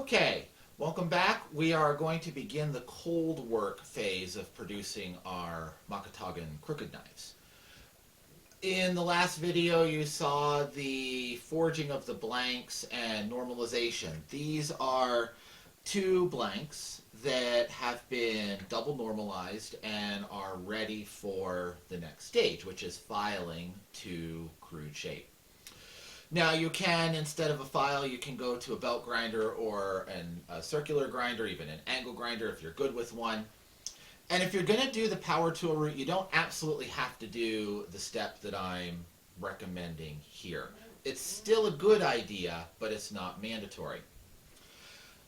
Okay, welcome back. We are going to begin the cold work phase of producing our Mocotaugan crooked knives. In the last video, you saw the forging of the blanks and normalization. These are two blanks that have been double normalized and are ready for the next stage, which is filing to crude shape. Now you can, instead of a file, you can go to a belt grinder or a circular grinder, even an angle grinder if you're good with one. And if you're going to do the power tool route, you don't absolutely have to do the step that I'm recommending here. It's still a good idea, but it's not mandatory.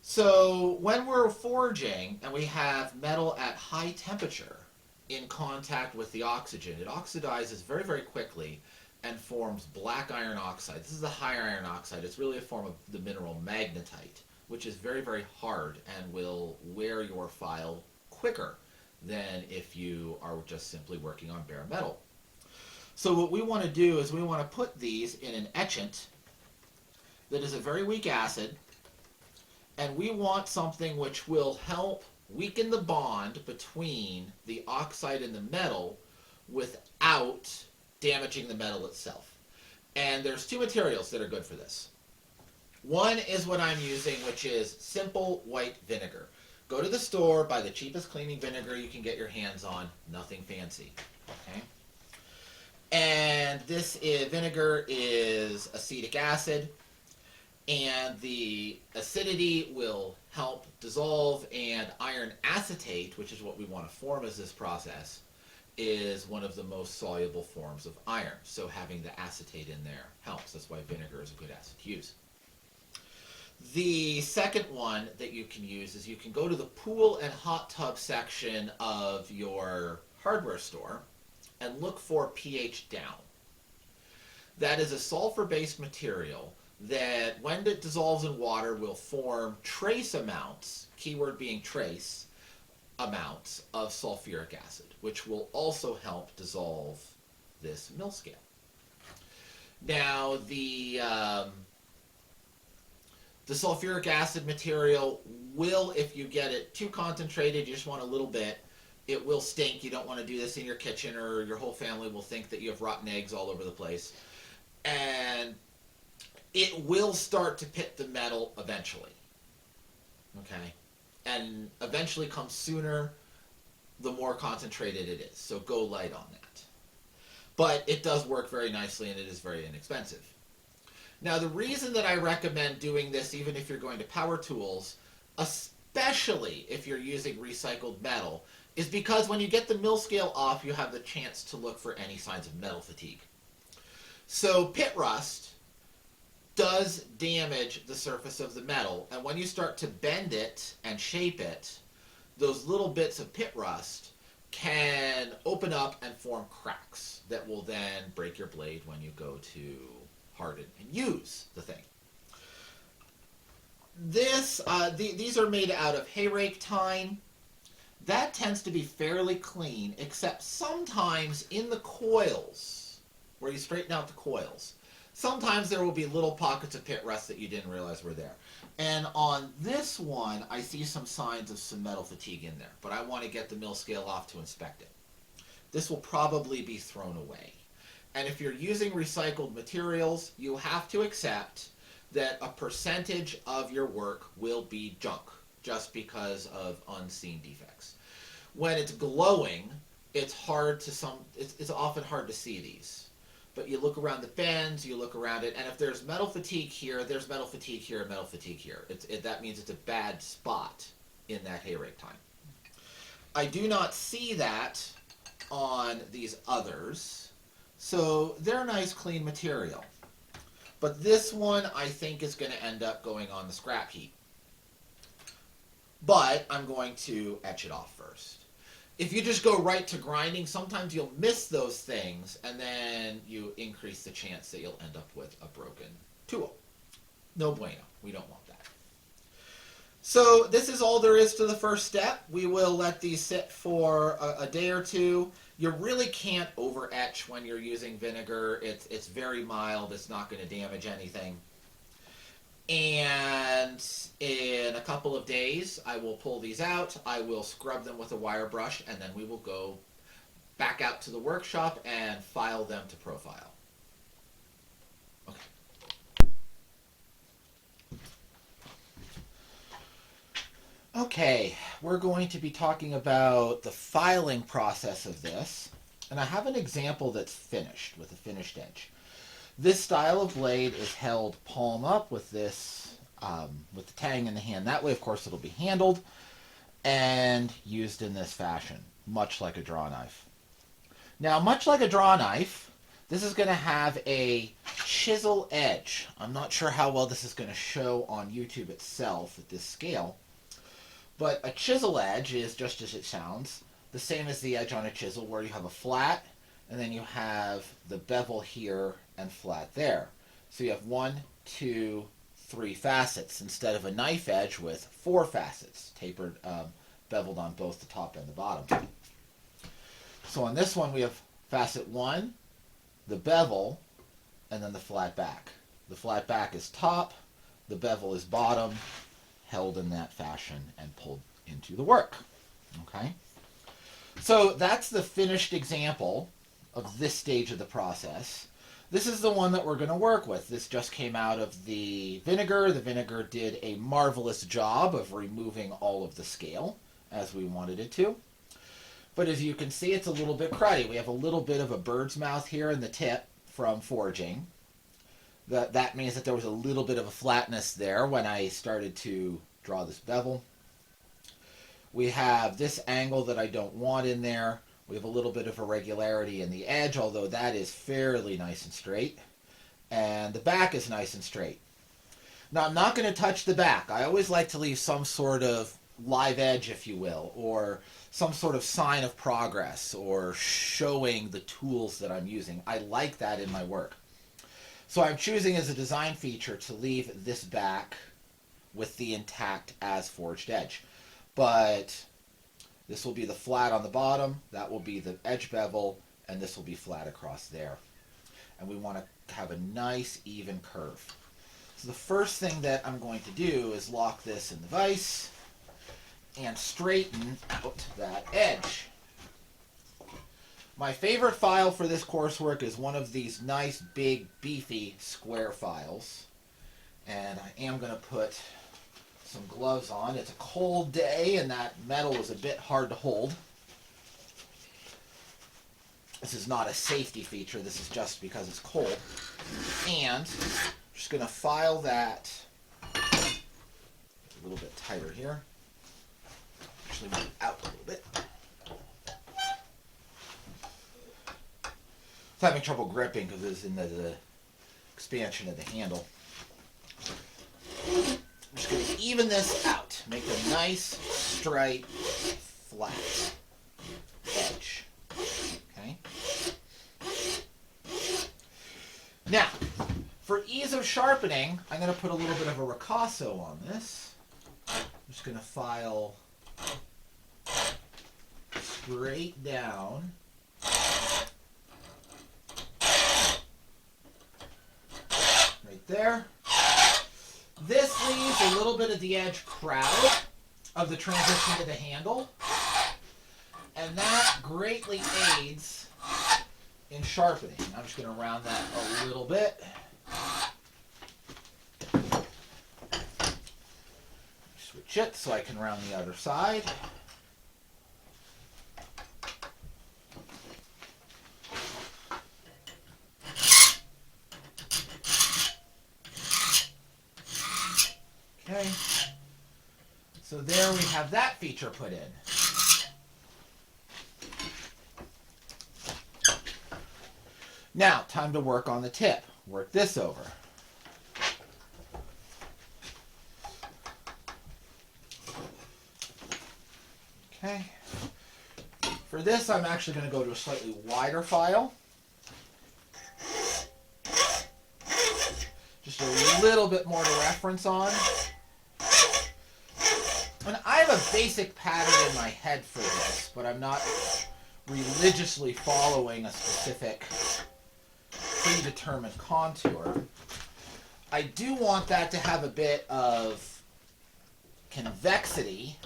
So when we're forging and we have metal at high temperature in contact with the oxygen, it oxidizes very, very quickly and forms black iron oxide. This is a high iron oxide. It's really a form of the mineral magnetite, which is very, very hard and will wear your file quicker than if you are just simply working on bare metal. So what we want to do is we want to put these in an etchant that is a very weak acid, and we want something which will help weaken the bond between the oxide and the metal without damaging the metal itself. And there's two materials that are good for this. One is what I'm using, which is simple white vinegar. Go to the store, buy the cheapest cleaning vinegar you can get your hands on, nothing fancy. Okay? And this vinegar is acetic acid, and the acidity will help dissolve, and iron acetate, which is what we want to form as this process, is one of the most soluble forms of iron. So having the acetate in there helps. That's why vinegar is a good acid to use. The second one that you can use is you can go to the pool and hot tub section of your hardware store and look for pH down. That is a sulfur-based material that when it dissolves in water will form trace amounts, keyword being trace, amounts of sulfuric acid, which will also help dissolve this mill scale. Now the sulfuric acid material will, if you get it too concentrated, you just want a little bit, it will stink. You don't want to do this in your kitchen, or your whole family will think that you have rotten eggs all over the place. And it will start to pit the metal eventually. Okay? And eventually comes sooner the more concentrated it is. So go light on that. But it does work very nicely, and it is very inexpensive. Now, the reason that I recommend doing this, even if you're going to power tools, especially if you're using recycled metal, is because when you get the mill scale off, you have the chance to look for any signs of metal fatigue. So pit rust does damage the surface of the metal, and when you start to bend it and shape it, those little bits of pit rust can open up and form cracks that will then break your blade when you go to harden and use the thing. These are made out of hay rake tine. That tends to be fairly clean, except sometimes in the coils, where you straighten out the coils, sometimes there will be little pockets of pit rust that you didn't realize were there. And on this one, I see some signs of some metal fatigue in there, but I want to get the mill scale off to inspect it. This will probably be thrown away. And if you're using recycled materials, you have to accept that a percentage of your work will be junk, just because of unseen defects. When it's glowing, it's often hard to see these. But you look around the bends, you look around it, and if there's metal fatigue here, there's metal fatigue here, metal fatigue here. That means it's a bad spot in that hay rake time. I do not see that on these others, so they're nice, clean material. But this one, I think, is going to end up going on the scrap heap. But I'm going to etch it off first. If you just go right to grinding, sometimes you'll miss those things, and then you increase the chance that you'll end up with a broken tool. No bueno. We don't want that. So this is all there is to the first step. We will let these sit for a day or two. You really can't over etch when you're using vinegar. It's very mild. It's not going to damage anything. And couple of days, I will pull these out, I will scrub them with a wire brush, and then we will go back out to the workshop and file them to profile. Okay, we're going to be talking about the filing process of this, and I have an example that's finished, with a finished edge. This style of blade is held palm up with this, with the tang in the hand. That way, of course, it'll be handled and used in this fashion, much like a draw knife. Now, much like a draw knife, this is going to have a chisel edge. I'm not sure how well this is going to show on YouTube itself at this scale. But a chisel edge is, just as it sounds, the same as the edge on a chisel, where you have a flat, and then you have the bevel here and flat there. So you have 1, 2, 3 facets, instead of a knife edge with 4 facets, tapered, beveled on both the top and the bottom. So on this one we have facet 1, the bevel, and then the flat back. The flat back is top, the bevel is bottom, held in that fashion and pulled into the work. Okay? So that's the finished example of this stage of the process. This is the one that we're going to work with. This just came out of the vinegar. The vinegar did a marvelous job of removing all of the scale as we wanted it to. But as you can see, it's a little bit cruddy. We have a little bit of a bird's mouth here in the tip from forging. That means that there was a little bit of a flatness there when I started to draw this bevel. We have this angle that I don't want in there. We have a little bit of irregularity in the edge, although that is fairly nice and straight. And the back is nice and straight. Now, I'm not going to touch the back. I always like to leave some sort of live edge, if you will, or some sort of sign of progress, or showing the tools that I'm using. I like that in my work. So I'm choosing as a design feature to leave this back with the intact as forged edge. But this will be the flat on the bottom, that will be the edge bevel, and this will be flat across there. And we want to have a nice even curve. So the first thing that I'm going to do is lock this in the vise and straighten out that edge. My favorite file for this coursework is one of these nice, big, beefy square files. And I am going to put some gloves on. It's a cold day and that metal is a bit hard to hold. This is not a safety feature, this is just because it's cold. And I'm just going to file that a little bit tighter here. Actually move it out a little bit. I'm having trouble gripping because it's in the expansion of the handle. I'm just going to even this out. Make a nice, straight, flat edge. Okay? Now, for ease of sharpening, I'm going to put a little bit of a ricasso on this. I'm just going to file straight down. Right there. This leaves a little bit of the edge crowd of the transition to the handle, and that greatly aids in sharpening. I'm just going to round that a little bit. Switch it so I can round the other side. Okay, so there we have that feature put in. Now, time to work on the tip. Work this over. Okay. For this, I'm actually going to go to a slightly wider file. Just a little bit more to reference on. And I have a basic pattern in my head for this, but I'm not religiously following a specific predetermined contour. I do want that to have a bit of convexity,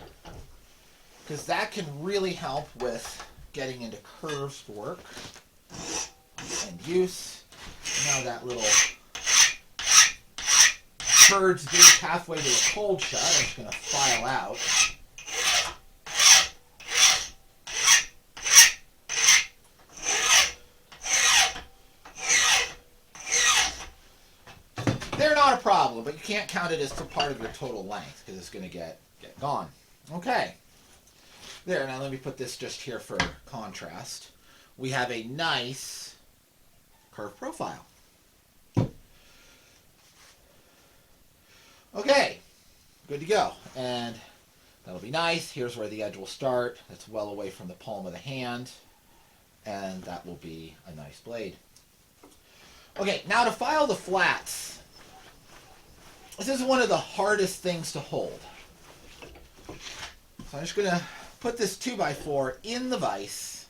because that can really help with getting into curves for work and use. Now that little bird's beak halfway to a cold shut, I'm just going to file out. They're not a problem, but you can't count it as part of your total length because it's going to get gone. Okay. There, now let me put this just here for contrast. We have a nice curved profile. Okay, good to go. And that'll be nice. Here's where the edge will start. That's well away from the palm of the hand. And that will be a nice blade. Okay, now to file the flats. This is one of the hardest things to hold. So I'm just going to put this 2x4 in the vise,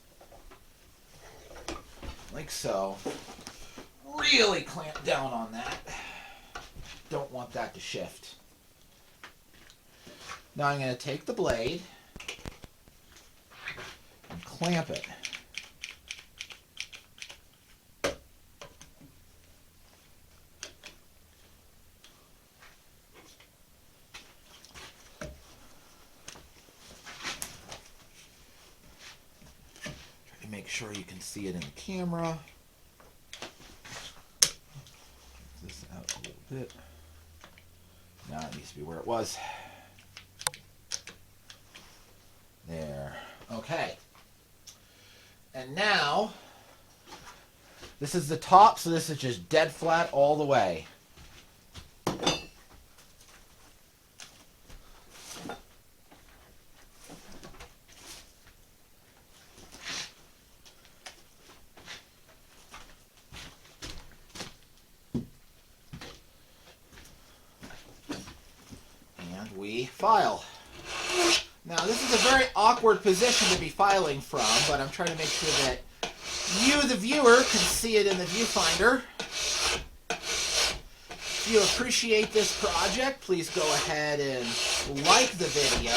like so. Really clamp down on that. Don't want that to shift. Now I'm going to take the blade and clamp it. Make sure you can see it in the camera. This out a little bit. Now it needs to be where it was. There. Okay. And now, this is the top, so this is just dead flat all the way. We file. Now this is a very awkward position to be filing from, but I'm trying to make sure that you, the viewer, can see it in the viewfinder. If you appreciate this project, please go ahead and like the video.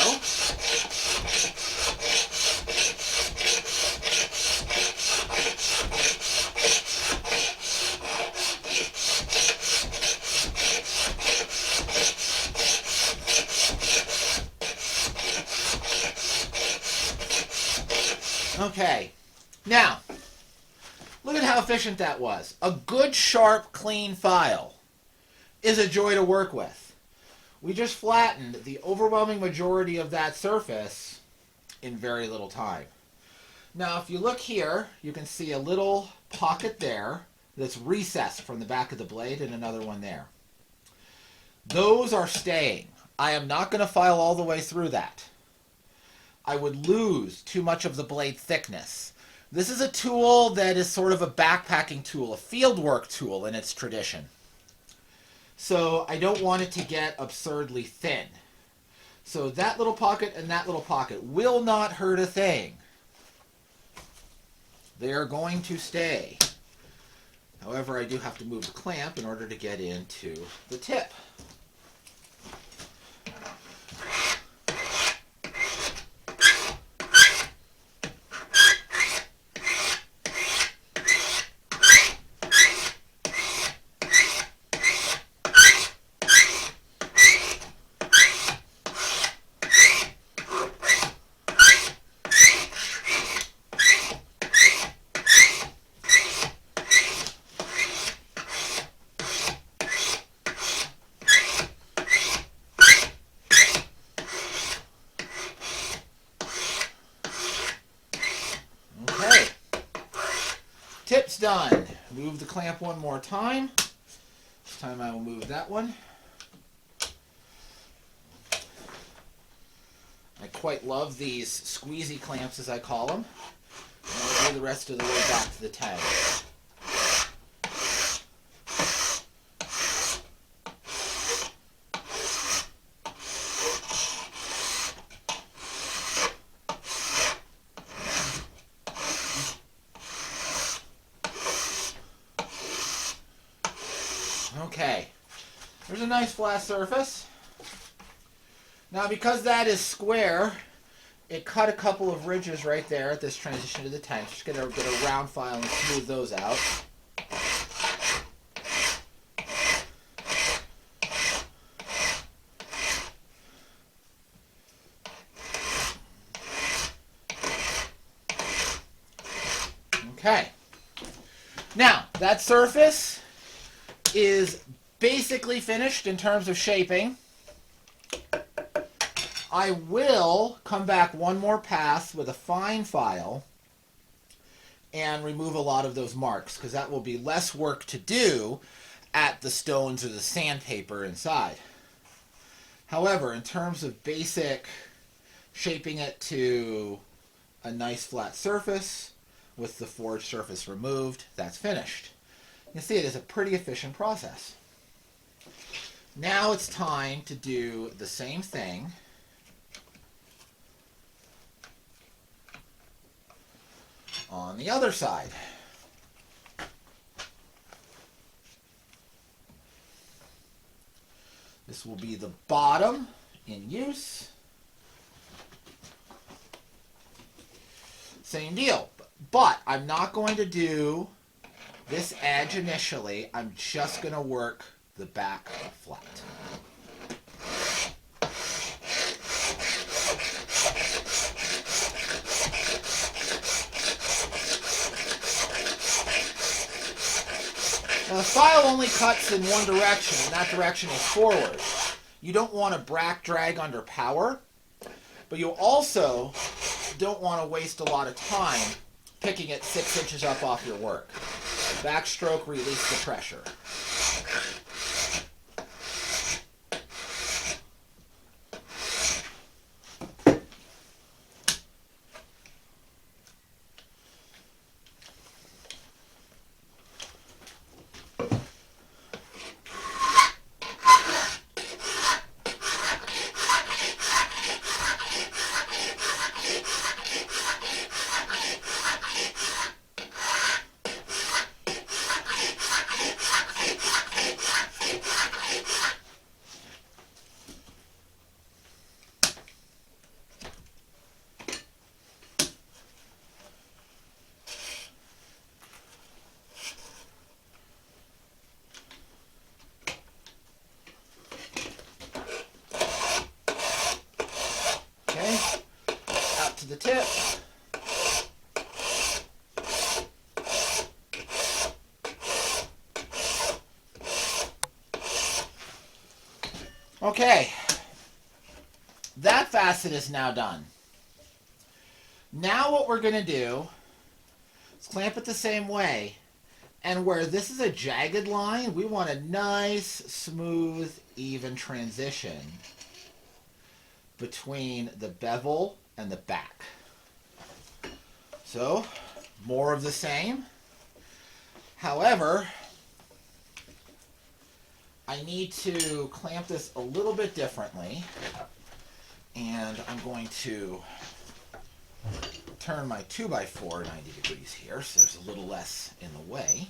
Okay, now, look at how efficient that was. A good, sharp, clean file is a joy to work with. We just flattened the overwhelming majority of that surface in very little time. Now, if you look here, you can see a little pocket there that's recessed from the back of the blade and another one there. Those are staying. I am not going to file all the way through that. I would lose too much of the blade thickness. This is a tool that is sort of a backpacking tool, a fieldwork tool in its tradition. So I don't want it to get absurdly thin. So that little pocket and that little pocket will not hurt a thing. They are going to stay. However, I do have to move the clamp in order to get into the tip. Tip's done. Move the clamp one more time. This time I will move that one. I quite love these squeezy clamps, as I call them. And I'll go the rest of the way back to the tag. Okay, there's a nice flat surface. Now because that is square, it cut a couple of ridges right there at this transition to the tank. Just get a round file and smooth those out. Okay. Now, that surface is basically finished in terms of shaping. I will come back one more pass with a fine file and remove a lot of those marks, because that will be less work to do at the stones or the sandpaper inside. However, in terms of basic shaping it to a nice flat surface with the forged surface removed, that's finished. You can see it is a pretty efficient process. Now it's time to do the same thing on the other side. This will be the bottom in use. Same deal, but I'm not going to do this edge initially. I'm just going to work the back flat. Now the file only cuts in one direction, and that direction is forward. You don't want to drag under power, but you also don't want to waste a lot of time picking it 6 inches up off your work. Backstroke, release the pressure. The tip. Okay, that facet is now done. Now what we're going to do is clamp it the same way, and where this is a jagged line, we want a nice, smooth, even transition between the bevel and the back. So, more of the same. However, I need to clamp this a little bit differently, and I'm going to turn my 2x4 90 degrees here so there's a little less in the way.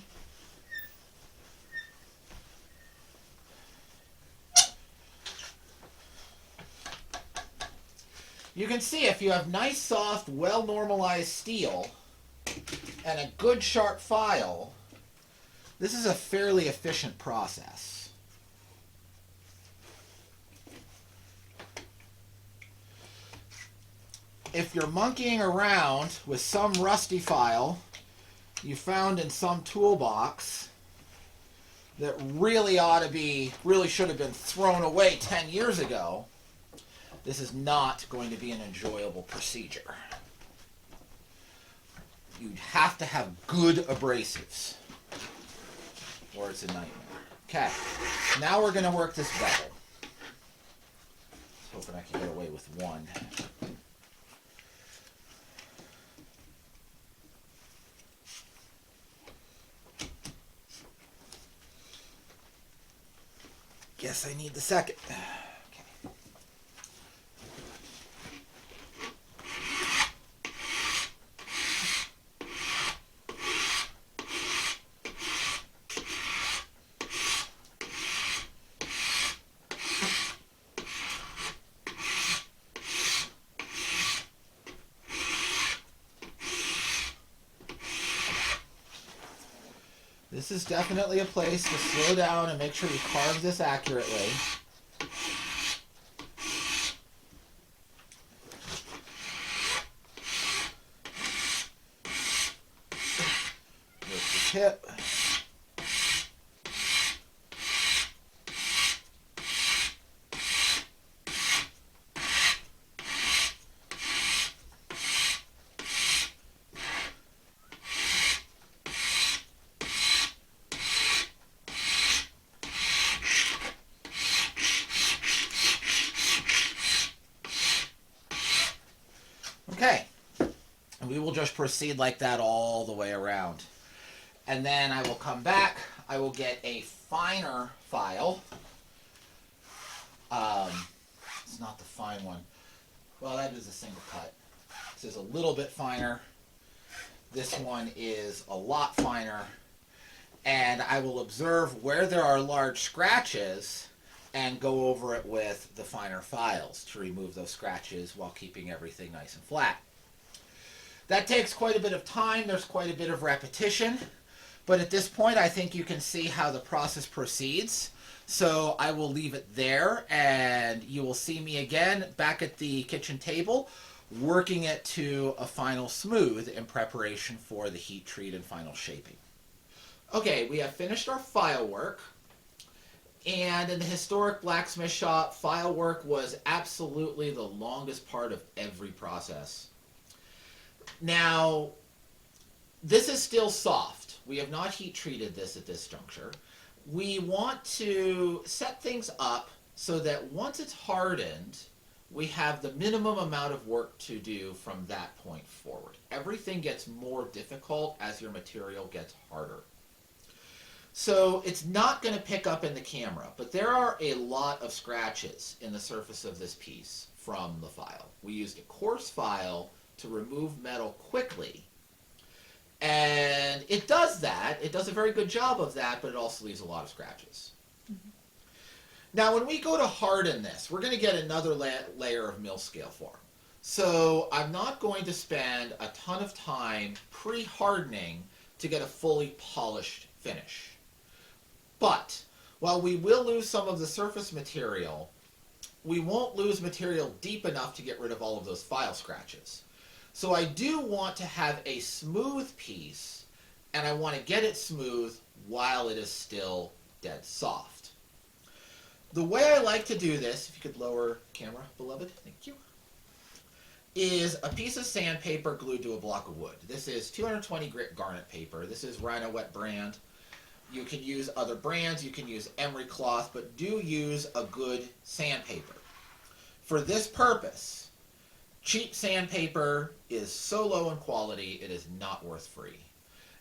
You can see if you have nice, soft, well-normalized steel and a good, sharp file, this is a fairly efficient process. If you're monkeying around with some rusty file you found in some toolbox that really should have been thrown away 10 years ago, this is not going to be an enjoyable procedure. You'd have to have good abrasives, or it's a nightmare. Okay, now we're going to work this bevel. Just hoping I can get away with one. Guess I need the second. This is definitely a place to slow down and make sure you carve this accurately. With the tip. Okay, and we will just proceed like that all the way around. And then I will come back, I will get a finer file. It's not the fine one. Well, that is a single cut. This is a little bit finer. This one is a lot finer. And I will observe where there are large scratches and go over it with the finer files to remove those scratches while keeping everything nice and flat. That takes quite a bit of time. There's quite a bit of repetition. But at this point, I think you can see how the process proceeds. So I will leave it there, and you will see me again back at the kitchen table working it to a final smooth in preparation for the heat treat and final shaping. Okay, we have finished our file work. And in the historic blacksmith shop, file work was absolutely the longest part of every process. Now, this is still soft. We have not heat treated this at this juncture. We want to set things up so that once it's hardened, we have the minimum amount of work to do from that point forward. Everything gets more difficult as your material gets harder. So it's not going to pick up in the camera, but there are a lot of scratches in the surface of this piece from the file. We used a coarse file to remove metal quickly, and it does that. It does a very good job of that, but it also leaves a lot of scratches. Mm-hmm. Now when we go to harden this, we're going to get another layer of mill scale form. So I'm not going to spend a ton of time pre-hardening to get a fully polished finish. But while we will lose some of the surface material, we won't lose material deep enough to get rid of all of those file scratches. So I do want to have a smooth piece, and I want to get it smooth while it is still dead soft. The way I like to do this, if you could lower camera, beloved, thank you, is a piece of sandpaper glued to a block of wood. This is 220 grit garnet paper. This is Rhino Wet brand. You can use other brands, you can use emery cloth, but do use a good sandpaper. For this purpose, cheap sandpaper is so low in quality, it is not worth free.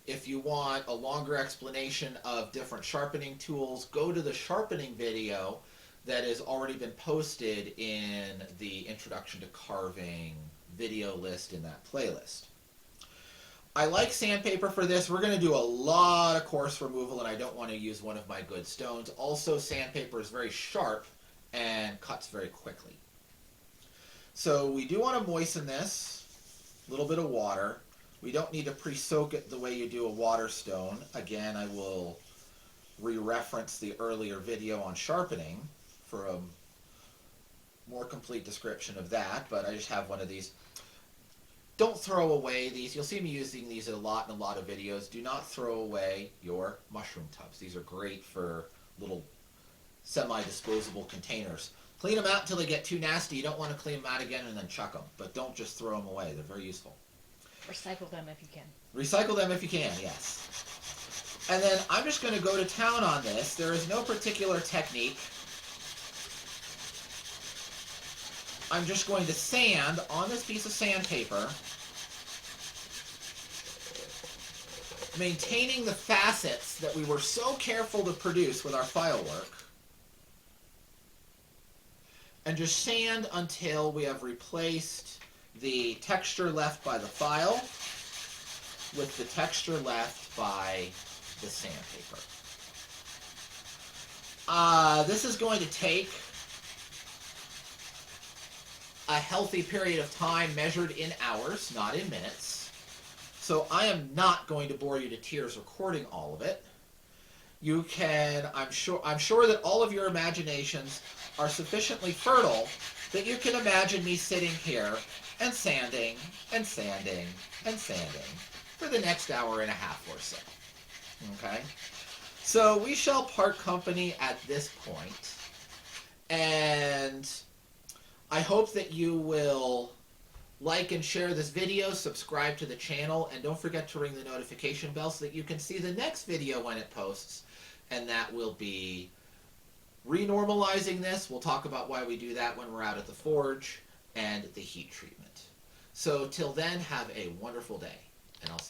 If you want a longer explanation of different sharpening tools, go to the sharpening video that has already been posted in the Introduction to Carving video list in that playlist. I like sandpaper for this. We're going to do a lot of coarse removal, and I don't want to use one of my good stones. Also, sandpaper is very sharp and cuts very quickly. So we do want to moisten this, a little bit of water. We don't need to pre-soak it the way you do a water stone. Again, I will re-reference the earlier video on sharpening for a more complete description of that, but I just have one of these. Don't throw away these. You'll see me using these a lot in a lot of videos. Do not throw away your mushroom tubs. These are great for little semi-disposable containers. Clean them out until they get too nasty. You don't want to clean them out again and then chuck them, but don't just throw them away. They're very useful. Recycle them if you can. Recycle them if you can, yes. And then I'm just going to go to town on this. There is no particular technique. I'm just going to sand on this piece of sandpaper, maintaining the facets that we were so careful to produce with our file work, and just sand until we have replaced the texture left by the file with the texture left by the sandpaper. This is going to take a healthy period of time measured in hours, not in minutes. So I am not going to bore you to tears recording all of it. you can, I'm sure that all of your imaginations are sufficiently fertile that you can imagine me sitting here and sanding and sanding and sanding for the next hour and a half or so. Okay? So we shall part company at this point, and I hope that you will like and share this video, subscribe to the channel, and don't forget to ring the notification bell so that you can see the next video when it posts, and that will be renormalizing this. We'll talk about why we do that when we're out at the forge, and the heat treatment. So till then, have a wonderful day, and I'll see you.